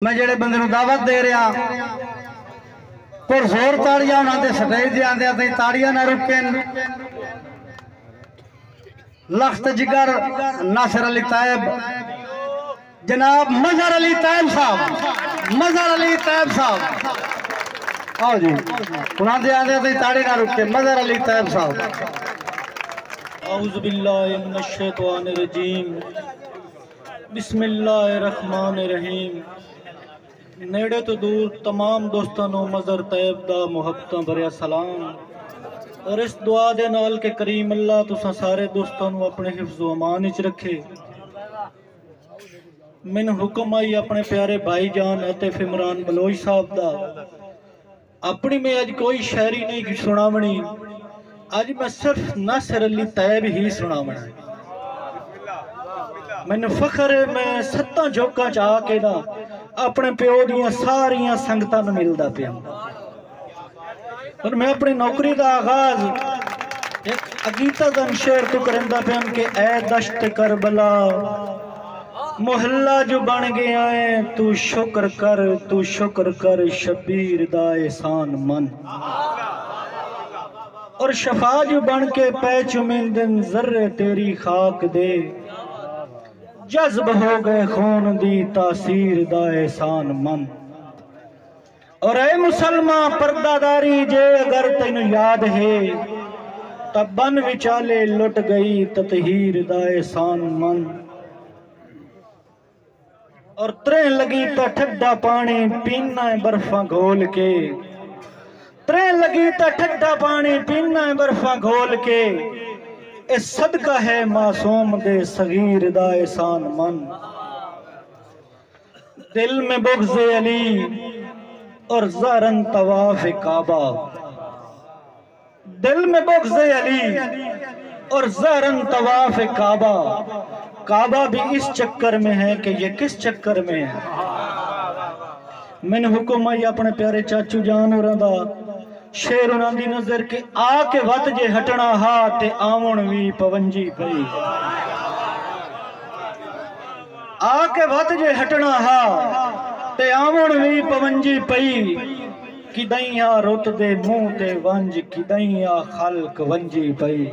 میں جڑے بندے نو دعوت دے رہا پرزور تاڑیاں انہاں دے سٹیج دے آندے تے تاڑیاں نہ رکن لخت جگر ناصر علی طیب جناب مظہر علی طیب صاحب آؤ جی انہاں دے آندے تے تاڑی نہ رکن مظہر علی طیب صاحب اعوذ باللہ من الشیطان الرجیم بسم اللہ الرحمن الرحیم نیڑے تو دور تمام دوستانوں مظہر طیب دا محبتاں بھریا سلام اور اس دعا دے نال کہ کریم اللہ تساں سارے دوستانوں اپنے حفظ و امان وچ رکھے من حکم آئی اپنے پیارے بھائی جان عاطف عمران بلوچ صاحب دا اپنی میں اج کوئی شاعری نہیں سناونی آج میں صرف ناصر علی طیب ہی سناونا ہے میں نے فخر ہے میں ستاں جھوکاں چاہ کے دا اپنے پیو دیاں ساریاں سنگتاں نوں ملدا پیا اور میں اپنی نوکری دا آغاز ایک عقیدہ دن شعر تو کرندا پیا کہ اے دشت کربلا محلہ جو بن گیا ہے تو شکر کر شبیر دا احسان من اور شفا جو بن کے پے چمیندن ذرے تیری خاک دے جذب ہو گئے خون دی تاثیر دا احسان من اور اے مسلمان پردہ داری جے اگر تینو یاد ہے تب بن وچالے لٹ گئی تطہیر دا احسان من اور ترین لگی تا ٹھڈا پانی پینا ہے برفاں گھول کے ترین لگی تا ٹھڈا پانی پینا ہے برفاں گھول کے اس صدقہ ہے معصوم دے صغیر دا احسان من دل میں بغض علی اور زہرن طواف کعبہ دل میں بغض علی اور زہرن طواف کعبہ بھی اس چکر میں ہے کہ یہ کس چکر میں ہے میں نے حکم آئی اپنے پیارے چاچو جان اور دا شیر انہاں دی نظر کہ آ کے وط جے ہٹنا ہا تے آون وی پونجی پئی آ کے وط جے ہٹنا ہا تے آون وی پونجی پئی کدائیاں رت دے منہ تے ونج کدائیاں خلق ونجی پئی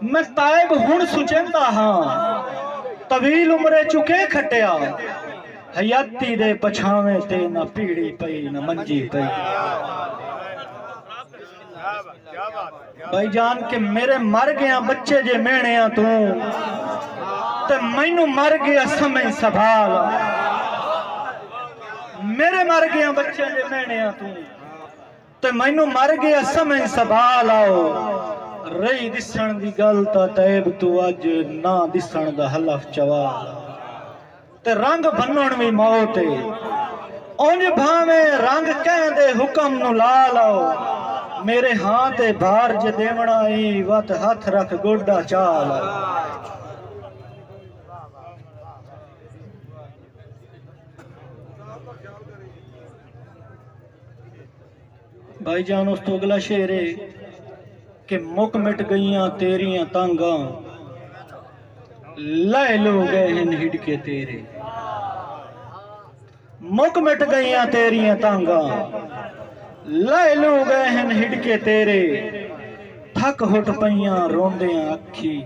میں طائب ہن سچندا ہاں طویل عمرے چکے کھٹیا حیاتی دے پچھاویں تے نہ پیڑی پئی نہ منجی پئی بھائی جان کہ میرے مر گیا بچے جے میڑیاں تو تے مینو مر گیا سمیں سبھال میرے مر گیا بچے جے میڑیاں تو تے مینو مر گیا سمیں سبھال آؤ رہی دسن دی گل تا طیب تو اج نہ دسن دا حلف چوال تے رنگ بنن وی موت ہے اونج بھاویں رنگ کہیں دے حکم نو لال آؤ میرے ہاں تے بھار جے دیونا ای وات ہاتھ رکھ گوڈا چال بھائی جان اس تو اگلا شعر ہے کہ مک مٹ گئیاں تیریاں تانگاں لائے لو گئے ہن ہڈ کے تیرے مک مٹ گئیاں تیریاں تانگاں لائے لو گئے ہن ہڈ کے تیرے تھک ہٹ پئیاں روندیاں اکھی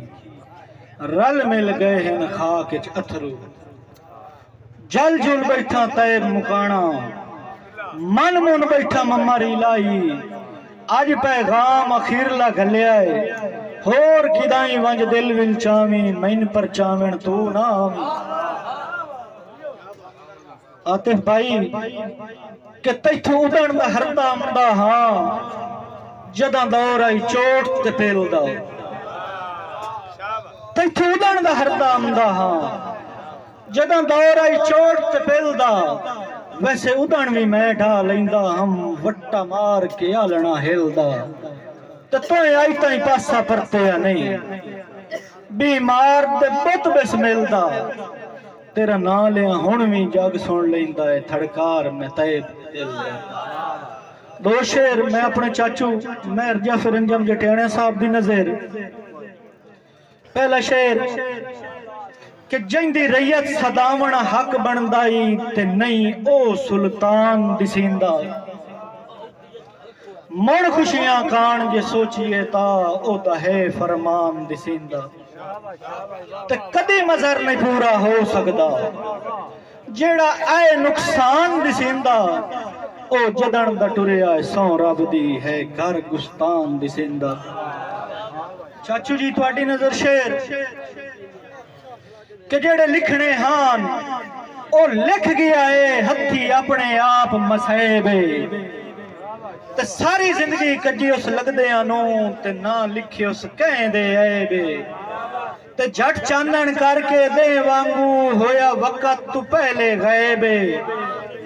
رل مل گئے ہن خاک اچ اتھرو جل جل بیٹھا طیب مکانا من من بیٹھا مماری لائی آج پیغام اخیر لا گھلیا ہے ہور کدائیں ونج دل ول چاویں مین پر چاویں تو نام عاطف بھائی کہ تیتھو ادھن دا ہردا مندہ ہاں جداں دور آئی چوٹ تے پیلو دا تیتھو ادھن دا ہردا مندہ ہاں جداں دور آئی چوٹ تے پیلو دا ویسے ادھن بھی میں ڈھا لیندہ ہم وٹا مار کے آلنا ہل دا توئے آئی تائیں پاسا پرتے یا نہیں بیمار دے بت بس ملدا تیرا نا لیا ہونویں جاگ سن لیندہ ہے تھڑکار میں طیب دل لیندہ دو شعر میں اپنے چاچو مہر جعفر انجم جٹیانے صاحب دی نظر پہلا شعر کہ جیندی ریت صداون حق بندائی تے نہیں او سلطان دسیندا مڑ خوشیاں کان جے سوچیے تا او تا ہے فرمان دسیندا تے کدی مظہر نہیں پورا ہو سکدا جیڑا اے نقصان دسیندا او جدن دا ٹریا سو رب دی ہے گھر گستان دسیندا چاچو جی تواڈی نظر شیر کہ جڑے لکھنے ہان او لکھ گیا ہے ہتھی اپنے آپ مسائبے تے ساری زندگی کجی اس لگ دے آنوں تے نہ لکھے اس کہیں دے آئے بے تے جھٹ چاندن کر کے دے وانگو ہویا وقت تو پہلے غیبے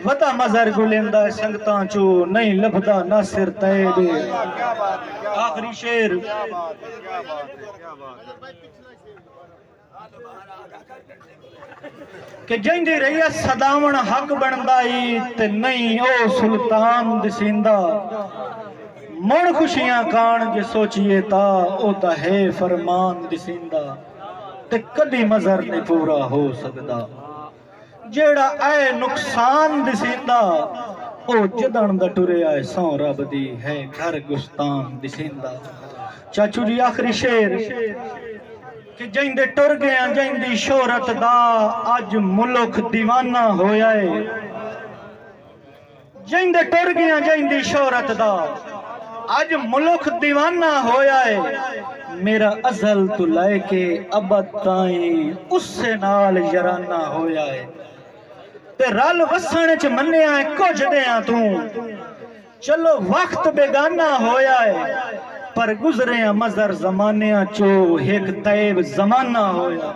وطا مظہر گلندہ سنگتاں چو نہیں لبدا ناصر تے بے آخری شیر کہ جیندی ریت صداون حق بندائی تے نہیں او سلطان دسیندا مڑ خوشیاں کان جے سوچیے تا او تا ہے فرمان دسیندا تے کدی مظہر نہیں پورا ہو سکدا جیڑا اے نقصان دسیندا او جدن دا ٹریا ہے سو رب دی ہے گھر گستان دسیندا چاچو جی آخری شیر کہ جیندے ٹر گیا جیندی شہرت دا اج ملک دیوانہ ہویا ہے جیندے ٹر گیا جیندی شہرت دا اج ملک دیوانہ ہویا ہے میرا ازل تو لائے کے ابد تائیں اس سے نال یرانہ ہویا ہے تے رل وسن چ منیا ہے کچھ دیاں تو چلو وقت بیگانہ ہویا ہے پر گزرے مظہر زمانیاں چو ایک طیب زمانہ ہویا